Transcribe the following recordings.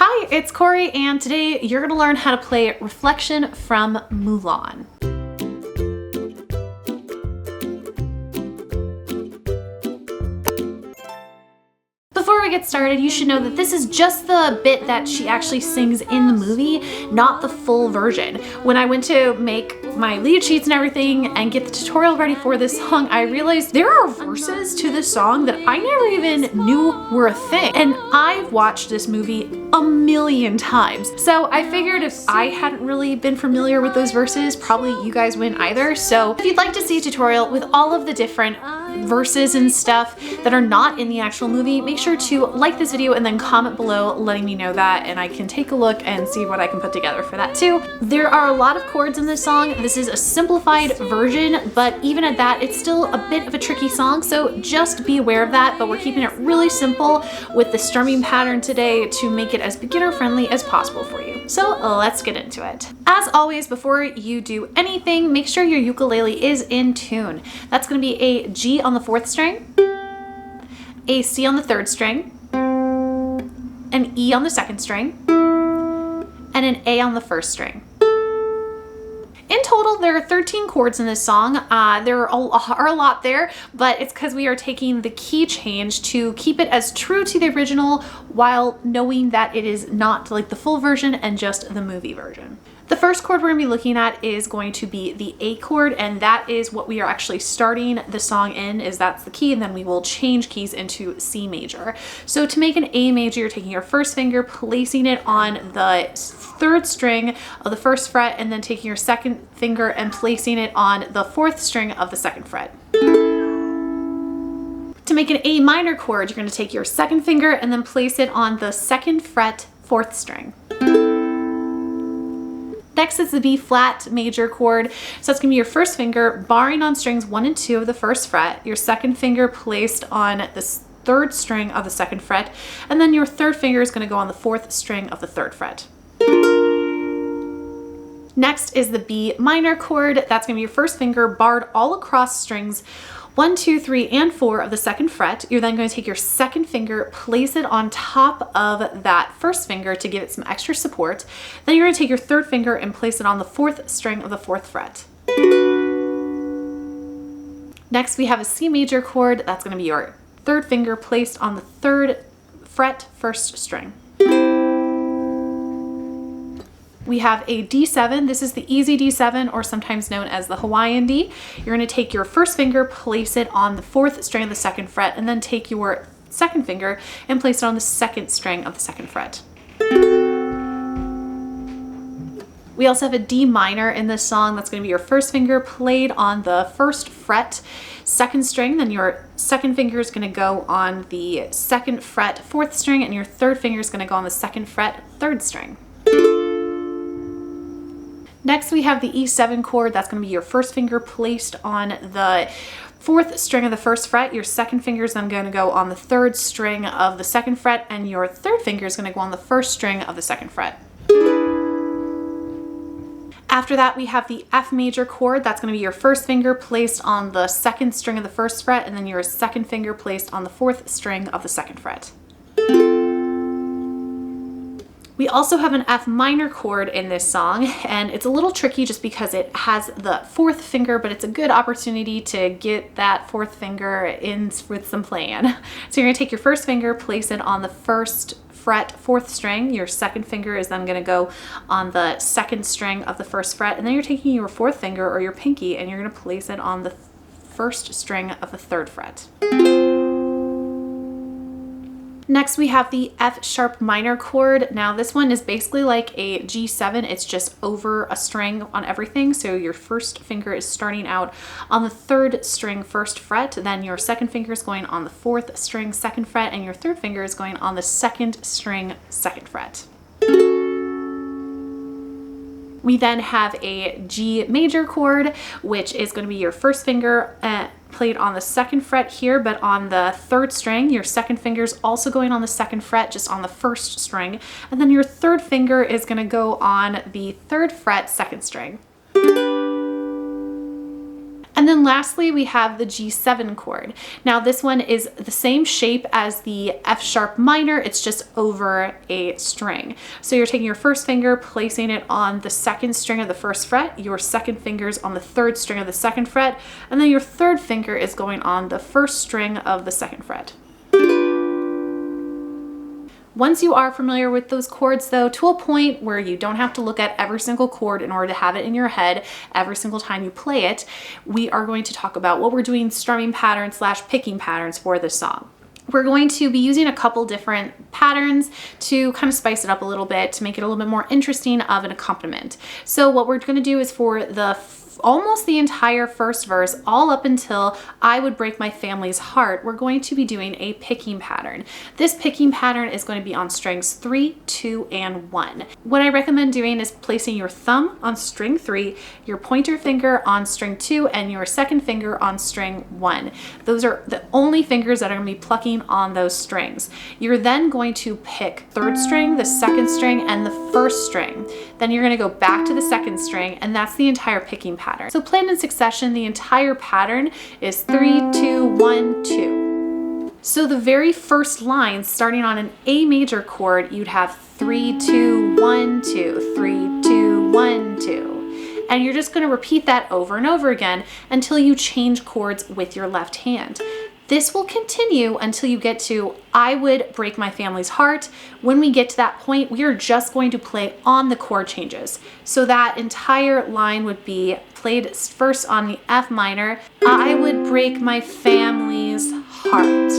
Hi, it's Cory, and today you're going to learn how to play Reflection from Mulan. Before we get started, you should know that this is just the bit that she actually sings in the movie, not the full version. When I went to make my lead sheets and everything and get the tutorial ready for this song, I realized there are verses to this song that I never even knew were a thing. And I've watched this movie a million times. So I figured if I hadn't really been familiar with those verses, probably you guys wouldn't either. So if you'd like to see a tutorial with all of the different verses and stuff that are not in the actual movie, make sure to like this video and then comment below letting me know that, and I can take a look and see what I can put together for that too. There are a lot of chords in this song. This is a simplified version, but even at that, it's still a bit of a tricky song, so just be aware of that. But we're keeping it really simple with the strumming pattern today to make it as beginner friendly as possible for you. So let's get into it. As always, before you do anything, make sure your ukulele is in tune. That's going to be a G on the 4th string, a C on the 3rd string, an E on the 2nd string, and an A on the 1st string. In total, there are 13 chords in this song. There are a lot there, but it's because we are taking the key change to keep it as true to the original while knowing that it is not like the full version and just the movie version. The first chord we're going to be looking at is going to be the A chord, and that is what we are actually starting the song in, that's the key, and then we will change keys into C major. So to make an A major, you're taking your first finger, placing it on the 3rd string of the 1st fret, and then taking your 2nd finger and placing it on the 4th string of the 2nd fret. To make an A minor chord, you're going to take your 2nd finger and then place it on the 2nd fret, 4th string. Next is the B flat major chord. So it's going to be your first finger barring on strings 1 and 2 of the 1st fret, your 2nd finger placed on the 3rd string of the 2nd fret, and then your 3rd finger is going to go on the 4th string of the 3rd fret. Next is the B minor chord. That's going to be your first finger barred all across strings 1, 2, 3, and 4 of the 2nd fret. You're then going to take your 2nd finger, place it on top of that 1st finger to give it some extra support. Then you're going to take your 3rd finger and place it on the 4th string of the 4th fret. Next, we have a C major chord. That's going to be your 3rd finger placed on the 3rd fret, 1st string. We have a D7. This is the easy D7, or sometimes known as the Hawaiian D. You're going to take your 1st finger, place it on the 4th string of the 2nd fret, and then take your 2nd finger and place it on the 2nd string of the 2nd fret. We also have a D minor in this song. That's going to be your 1st finger played on the 1st fret, 2nd string, then your 2nd finger is going to go on the 2nd fret, 4th string, and your 3rd finger is going to go on the 2nd fret, 3rd string. Next, we have the E7 chord. That's going to be your 1st finger placed on the 4th string of the 1st fret. Your 2nd finger is then going to go on the 3rd string of the 2nd fret, and your 3rd finger is going to go on the 1st string of the 2nd fret. After that, we have the F major chord. That's going to be your 1st finger placed on the 2nd string of the 1st fret, and then your 2nd finger placed on the 4th string of the 2nd fret. We also have an F minor chord in this song, and it's a little tricky just because it has the 4th finger, but it's a good opportunity to get that 4th finger in with some playing. So you're going to take your 1st finger, place it on the 1st fret, 4th string. Your 2nd finger is then going to go on the 2nd string of the 1st fret, and then you're taking your 4th finger or your pinky and you're going to place it on the 1st string of the 3rd fret. Next, we have the F sharp minor chord. Now this one is basically like a G7. It's just over a string on everything. So your 1st finger is starting out on the 3rd string, 1st fret. Then your 2nd finger is going on the 4th string, 2nd fret. And your 3rd finger is going on the 2nd string, 2nd fret. We then have a G major chord, which is going to be your 1st finger played on the 2nd fret here, but on the 3rd string. Your 2nd finger is also going on the 2nd fret, just on the 1st string. And then your 3rd finger is going to go on the 3rd fret, 2nd string. And then lastly, we have the G7 chord. Now this one is the same shape as the F sharp minor, it's just over a string. So you're taking your first finger, placing it on the second string of the first fret, your second finger's on the third string of the second fret, and then your third finger is going on the first string of the second fret. Once you are familiar with those chords though, to a point where you don't have to look at every single chord in order to have it in your head every single time you play it, we are going to talk about what we're doing strumming patterns / picking patterns for this song. We're going to be using a couple different patterns to kind of spice it up a little bit, to make it a little bit more interesting of an accompaniment. So what we're going to do is for the almost the entire first verse, all up until I would break my family's heart, we're going to be doing a picking pattern. This picking pattern is going to be on strings 3, 2, and 1. What I recommend doing is placing your thumb on string 3, your pointer finger on string 2, and your second finger on string 1. Those are the only fingers that are going to be plucking on those strings. You're then going to pick third string, the second string, and the first string. Then you're going to go back to the second string, and that's the entire picking pattern. So played in succession, the entire pattern is 3, 2, 1, 2. So the very first line, starting on an A major chord, you'd have 3, 2, 1, 2, 3, 2, 1, 2. And you're just going to repeat that over and over again until you change chords with your left hand. This will continue until you get to I would break my family's heart. When we get to that point, we are just going to play on the chord changes. So that entire line would be played first on the F minor. I would break my family's heart.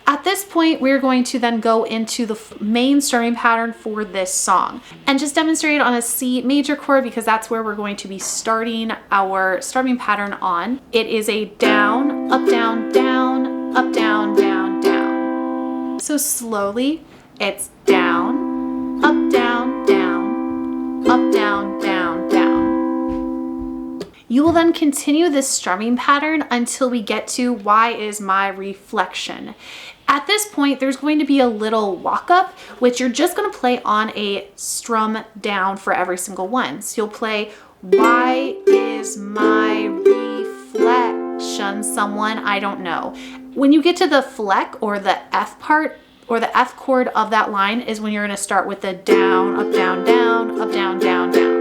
At this point, we're going to then go into the main strumming pattern for this song and just demonstrate on a C major chord because that's where we're going to be starting our strumming pattern on. It is a down, up, down, down, up, down, down, down. So slowly, it's down, up, down, down, up, down, down, down. You will then continue this strumming pattern until we get to Why Is My Reflection. At this point, there's going to be a little walk up, which you're just going to play on a strum down for every single one. So you'll play, why is my reflection someone I don't know? When you get to the fleck or the F part, or the F chord of that line is when you're going to start with the down, up, down, down, up, down, down, down.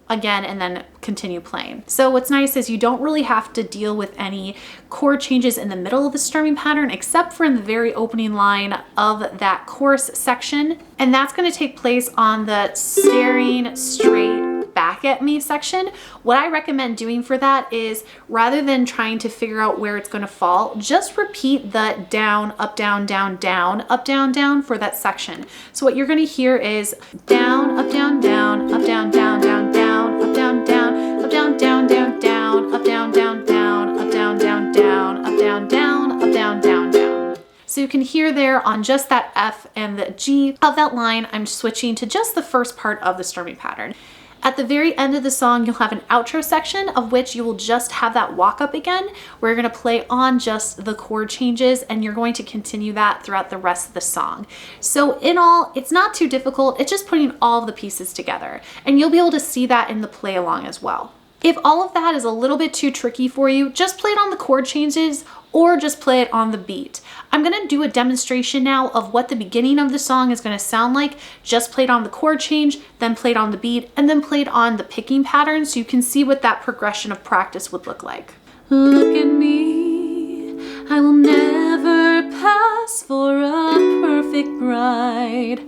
Again, and then continue playing. So what's nice is you don't really have to deal with any chord changes in the middle of the strumming pattern, except for in the very opening line of that chorus section. And that's going to take place on the staring straight back at me section. What I recommend doing for that is rather than trying to figure out where it's going to fall, just repeat the down, up, down, down, down, up, down, down for that section. So what you're going to hear is down, up, down, down, up, down, down, down, down, up, down, down, up, down, down, down, down, up, down, down, down, up, down, down, down, up, down, down, up, down, down, down. So you can hear there on just that F and the G of that line, I'm switching to just the first part of the strumming pattern. At the very end of the song, you'll have an outro section of which you will just have that walk up again. We're going to play on just the chord changes and you're going to continue that throughout the rest of the song. So in all, it's not too difficult. It's just putting all of the pieces together and you'll be able to see that in the play along as well. If all of that is a little bit too tricky for you, just play it on the chord changes or just play it on the beat. I'm going to do a demonstration now of what the beginning of the song is going to sound like, just played on the chord change, then played on the beat, and then played on the picking pattern so you can see what that progression of practice would look like. Look at me, I will never pass for a perfect bride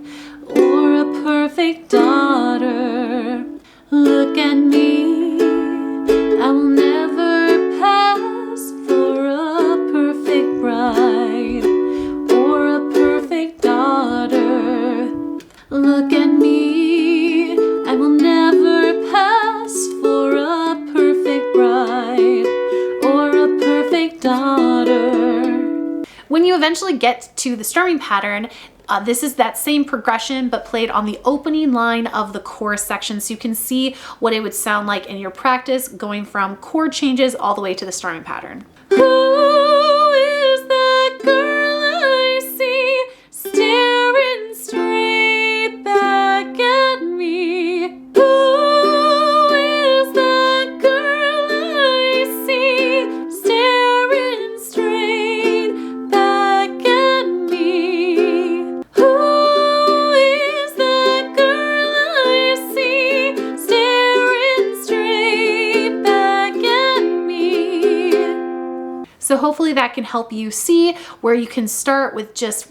or a perfect daughter. Look at me, I will never pass for a perfect bride or a perfect daughter. Look at me, I will never pass for a perfect bride or a perfect daughter. When you eventually get to the strumming pattern, this is that same progression but played on the opening line of the chorus section so you can see what it would sound like in your practice going from chord changes all the way to the strumming pattern. Who is that girl I see staring straight back at me? Who is that girl I hopefully that can help you see where you can start with just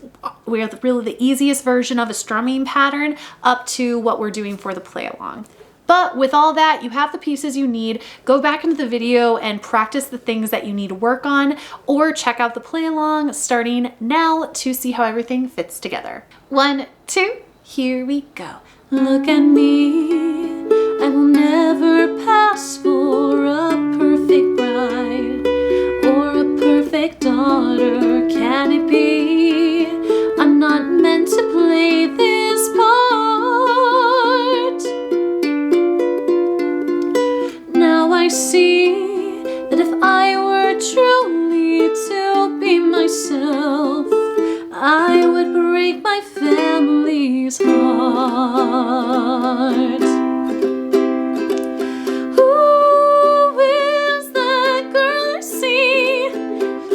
really the easiest version of a strumming pattern up to what we're doing for the play along. But with all that, you have the pieces you need. Go back into the video and practice the things that you need to work on, or check out the play along starting now to see how everything fits together. 1, 2, here we go. Look at me, I will never pass for a perfect bride or a perfect daughter. Can it be? I'm not meant to play this part. Now I see that if I were truly to be myself, I would break my family's heart. Who is that girl I see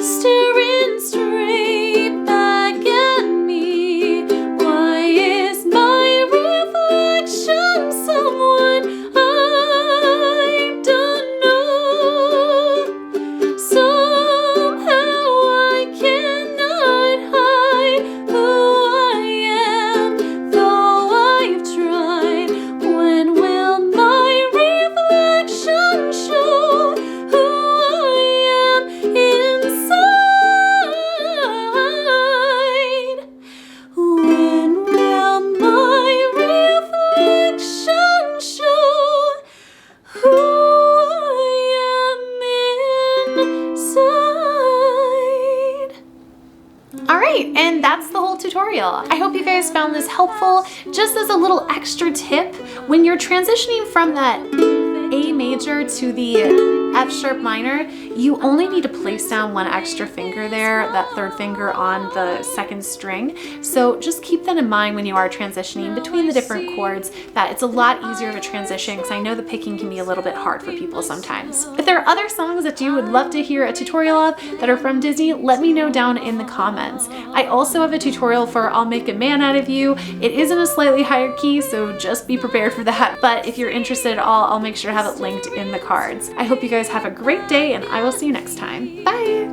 staring straight back at me? Why is my reflection someone I don't know? Somehow I cannot hide who I am, though I've tried. When will my reflection show who I am inside? When will my reflection show who I am inside? All right, and that's the whole tutorial. I hope you guys found this helpful. Just as a little extra tip, when you're transitioning from that A major to the F sharp minor, you only need to place down one extra finger there, that third finger on the second string. So just keep that in mind when you are transitioning between the different chords, that it's a lot easier of a transition, because I know the picking can be a little bit hard for people sometimes. If there are other songs that you would love to hear a tutorial of that are from Disney, let me know down in the comments. I also have a tutorial for I'll Make a Man Out of You. It is in a slightly higher key, so just be prepared for that. But if you're interested at all, I'll make sure to have it linked in the cards. I hope you guys have a great day, and I will see you next time. Bye!